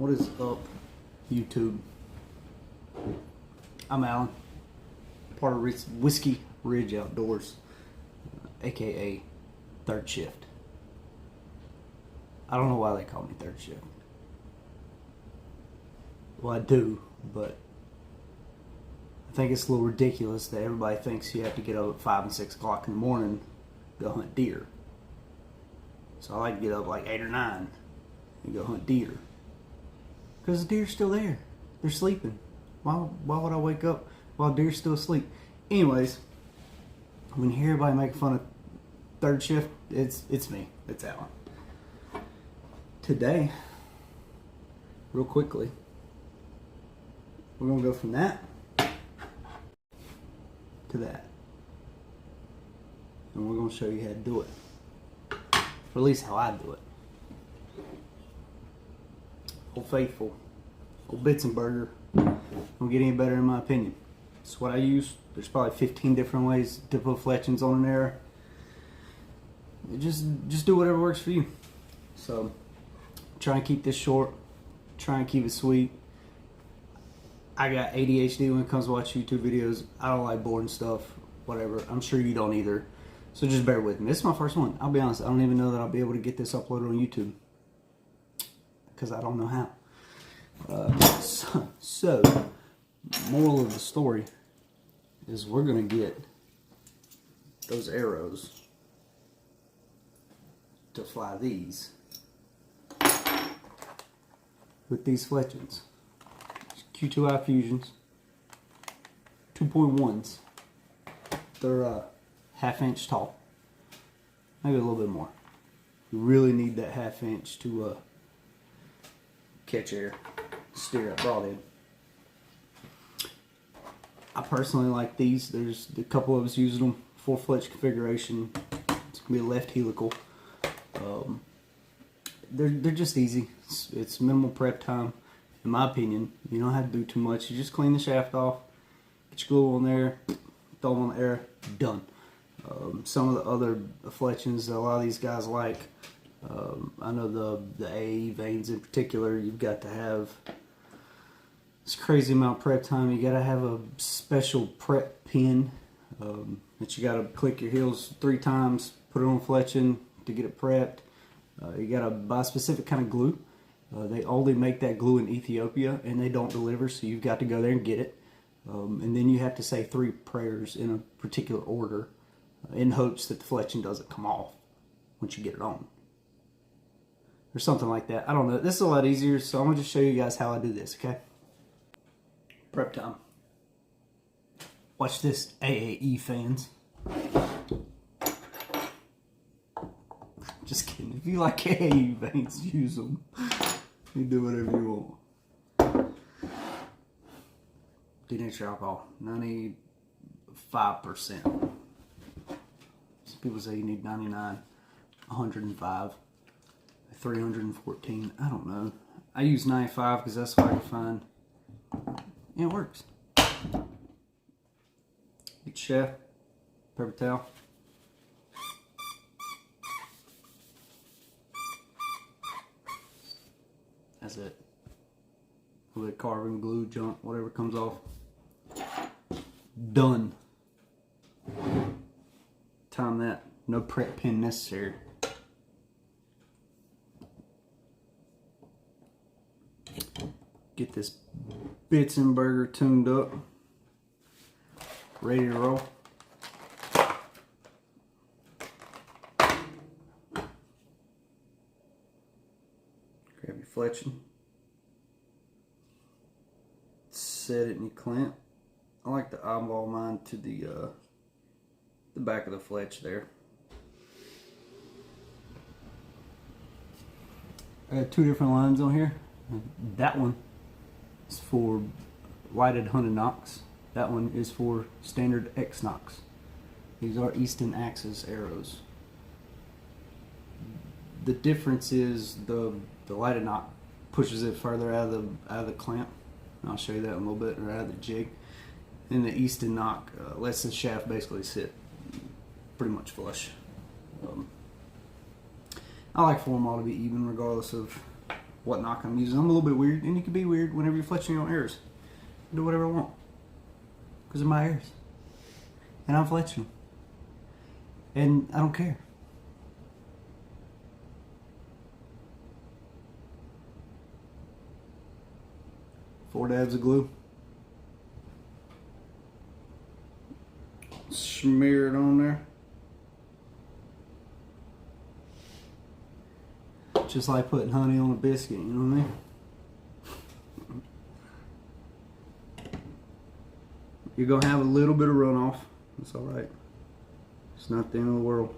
What is up, YouTube? I'm Alan, part of Whiskey Ridge Outdoors, aka Third Shift. I don't know why they call me Third Shift. Well, I do, but I think it's a little ridiculous that everybody thinks you have to get up at 5 and 6 o'clock in the morning to go hunt deer. So I like to get up like 8 or 9 and go hunt deer. Because the deer's still there. They're sleeping. Why would I wake up while deer's still asleep? Anyways, when you hear everybody making fun of Third Shift, it's me. It's Alan. Today, real quickly, we're going to go from that to that. And we're going to show you how to do it. Or at least how I do it. Old Faithful, old Bitzenburger, don't get any better in my opinion. It's what I use. There's probably 15 different ways to put fletchings on an arrow. Just do whatever works for you. So, try and keep this short. Try and keep it sweet. I got ADHD when it comes to watching YouTube videos. I don't like boring stuff, whatever. I'm sure you don't either. So just bear with me. This is my first one. I'll be honest, I don't even know that I'll be able to get this uploaded on YouTube, because I don't know how. So, moral of the story is we're going to get those arrows to fly these with these fletchings. Q2i Fusions, 2.1s. They're ½ inch tall, maybe a little bit more. You really need that ½ inch to catch air, steer at broadhead. I personally like these. There's a couple of us using them for fletch configuration. It's gonna be a left helical. They're just easy. It's minimal prep time, in my opinion. You don't have to do too much. You just clean the shaft off, get your glue on there, throw them on the air, done. Some of the other fletchings that a lot of these guys like, I know the AE vanes in particular, you've got to have this crazy amount of prep time. You got to have a special prep pin that you got to click your heels 3 times, put it on fletching to get it prepped. You got to buy a specific kind of glue. They only make that glue in Ethiopia and they don't deliver, so you've got to go there and get it. And then you have to say 3 prayers in a particular order in hopes that the fletching doesn't come off once you get it on. Or something like that. I don't know. This is a lot easier, so I'm going to just show you guys how I do this, okay? Prep time. Watch this, AAE fans. Just kidding. If you like AAE fans, use them. You do whatever you want. Denatured alcohol, 95%. Some people say you need 99, 105, 314. I don't know. I use 95 because that's what I can find. And it works. Get shaft, paper towel. That's it. A little bit of carbon, glue, junk, whatever comes off. Done. Time that. No prep pin necessary. Get this bitzenburger tuned up. Ready to roll. Grab your fletching. Set it in your clamp. I like to eyeball mine to the back of the fletch there. I got 2 different lines on here. That one is for lighted hunted nocks. That one is for standard X nocks. These are Easton Axis arrows. The difference is the lighted nock pushes it further out of the clamp. I'll show you that in a little bit, or out of the jig. And the Easton nock lets the shaft basically sit pretty much flush. I like for them all to be even regardless of whatnot I'm using. I'm a little bit weird, and you can be weird whenever you're fletching your own errors. Do whatever I want, because they're my errors, and I'm fletching, and I don't care. Four dabs of glue. Smear it on there. Just like putting honey on a biscuit, you know what I mean? You're gonna have a little bit of runoff. It's alright. It's not the end of the world.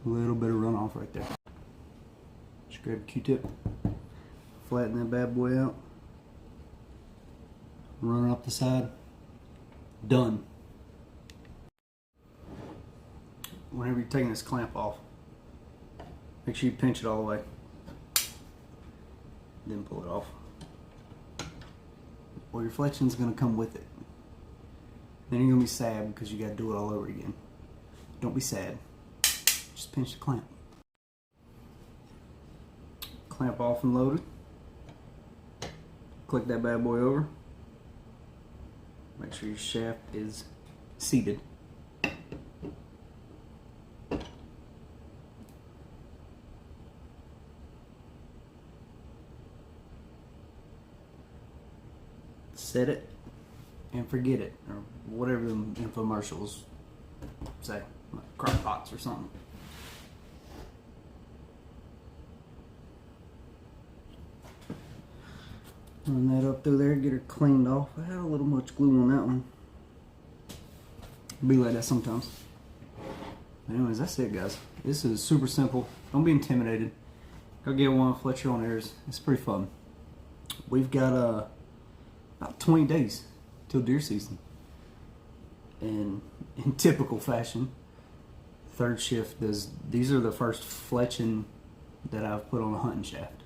A little bit of runoff right there. Just grab a Q-tip, flatten that bad boy out, run it up the side. Done. Whenever you're taking this clamp off, make sure you pinch it all the way. Then pull it off. Or your fletching's gonna come with it. Then you're gonna be sad because you gotta do it all over again. Don't be sad. Just pinch the clamp. Clamp off and loaded. Click that bad boy over. Make sure your shaft is seated. Set it and forget it, or whatever the infomercials say, like crock pots or something. Run that up through there, get her cleaned off. I had a little much glue on that one. Be like that sometimes. Anyways, that's it, guys. This is super simple. Don't be intimidated. Go get one, fletch your own errors. It's pretty fun. We've got about 20 days till deer season. And in typical fashion, third shift does. These are the first fletching that I've put on a hunting shaft.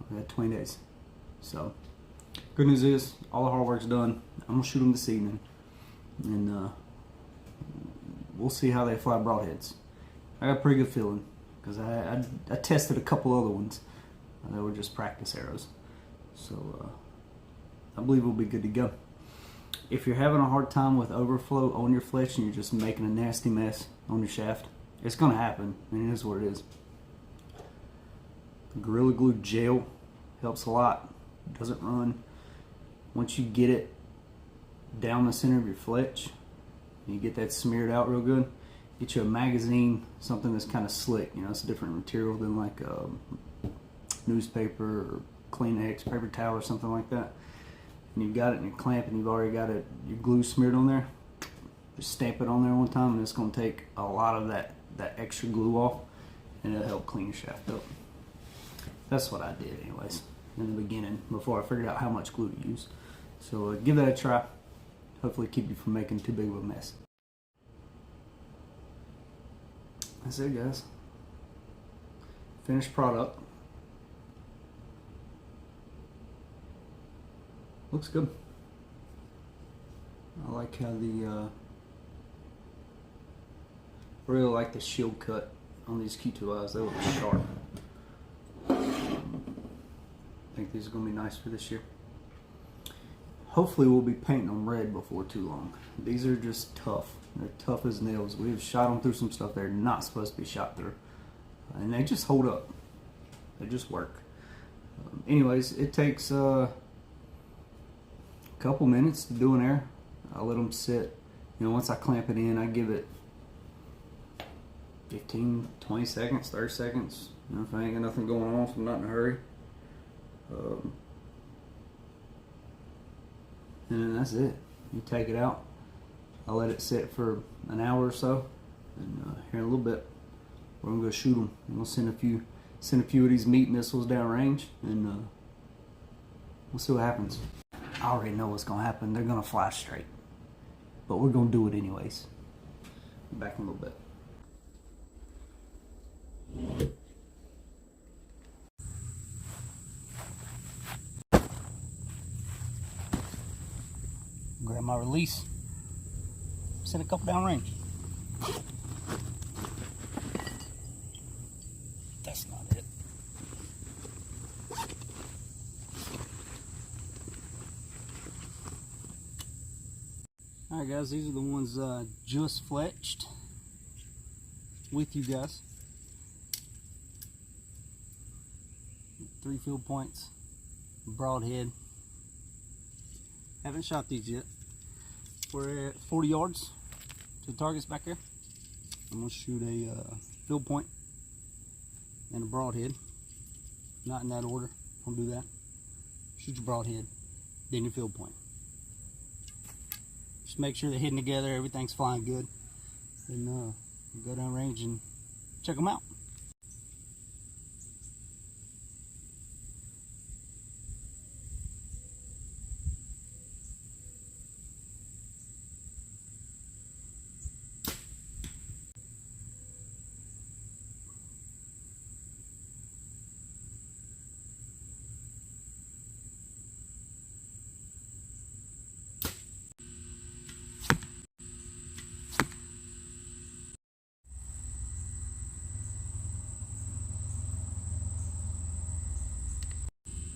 We had 20 days. So, good news is, all the hard work's done. I'm going to shoot them this evening. And we'll see how they fly broadheads. I got a pretty good feeling, because I tested a couple other ones. They were just practice arrows. So, I believe we'll be good to go. If you're having a hard time with overflow on your fletch and you're just making a nasty mess on your shaft, it's going to happen. I mean, it is what it is. Gorilla Glue gel helps a lot. It doesn't run. Once you get it down the center of your fletch, you get that smeared out real good, get you a magazine, something that's kind of slick. You know, it's a different material than like newspaper or Kleenex, paper towel or something like that. And you've got it in your clamp and you've already got it, your glue smeared on there. Just stamp it on there one time and it's going to take a lot of that extra glue off, and it'll help clean your shaft up. That's what I did anyways in the beginning before I figured out how much glue to use. So give that a try. Hopefully keep you from making too big of a mess. That's it, guys. Finished product. Looks good. I like how the really like the shield cut on these Q2i's. They look sharp. I think these are going to be nice for this year. Hopefully we'll be painting them red before too long. These are just tough. They're tough as nails. We've shot them through some stuff they're not supposed to be shot through. And they just hold up. They just work. Anyways, it takes a couple minutes to do an air. I let them sit. You know, once I clamp it in, I give it 15, 20 seconds, 30 seconds. You know, if I ain't got nothing going on, if I'm not in a hurry. And then that's it. You take it out. I let it sit for an hour or so, and here in a little bit, we're gonna go shoot them. We're gonna send a few of these meat missiles downrange, and we'll see what happens. I already know what's gonna happen. They're gonna fly straight, but we're gonna do it anyways. Back in a little bit. Grab my release, send a couple downrange. Alright guys, these are the ones just fletched with you guys. 3 field points, broadhead. Haven't shot these yet. We're at 40 yards to the targets back there. I'm going to shoot a field point and a broadhead. Not in that order, don't do that. Shoot your broadhead, then your field point. Just make sure they're hitting together, everything's flying good. And go down range and check them out.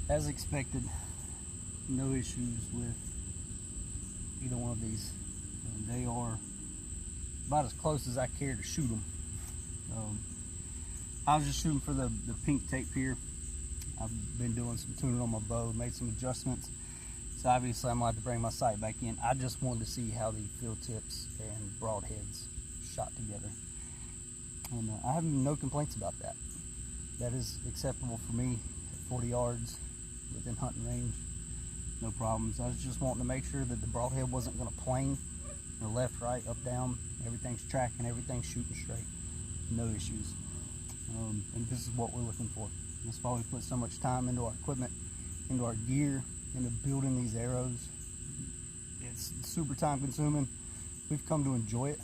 As expected, no issues with either one of these. They are about as close as I care to shoot them. I was just shooting for the pink tape here. I've been doing some tuning on my bow, made some adjustments. So obviously I'm going to have to bring my sight back in. I just wanted to see how the field tips and broadheads shot together. And I have no complaints about that. That is acceptable for me at 40 yards. Within hunting range, no problems. I was just wanting to make sure that the broadhead wasn't going to plane or left, right, up, down. Everything's tracking, everything's shooting straight. No issues. And this is what we're looking for. That's why we put so much time into our equipment, into our gear, into building these arrows. It's super time consuming. We've come to enjoy it.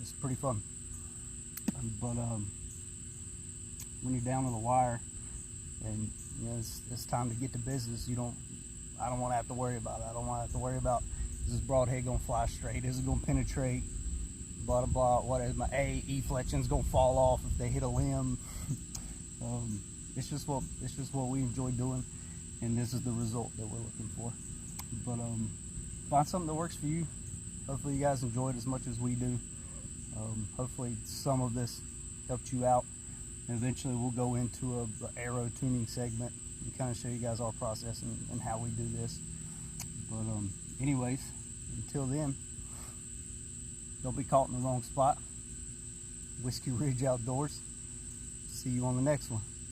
It's pretty fun. But when you're down to the wire, and you know, it's time to get to business. I don't want to have to worry about it. I don't want to have to worry about, is this broadhead going to fly straight? Is it going to penetrate? Blah, blah, blah. What is my E fletching's going to fall off if they hit a limb? It's just what we enjoy doing, and this is the result that we're looking for. But find something that works for you. Hopefully you guys enjoy it as much as we do. Hopefully some of this helped you out. And eventually we'll go into a arrow tuning segment and kind of show you guys our process and how we do this. But anyways, until then, don't be caught in the wrong spot. Whiskey Ridge Outdoors. See you on the next one.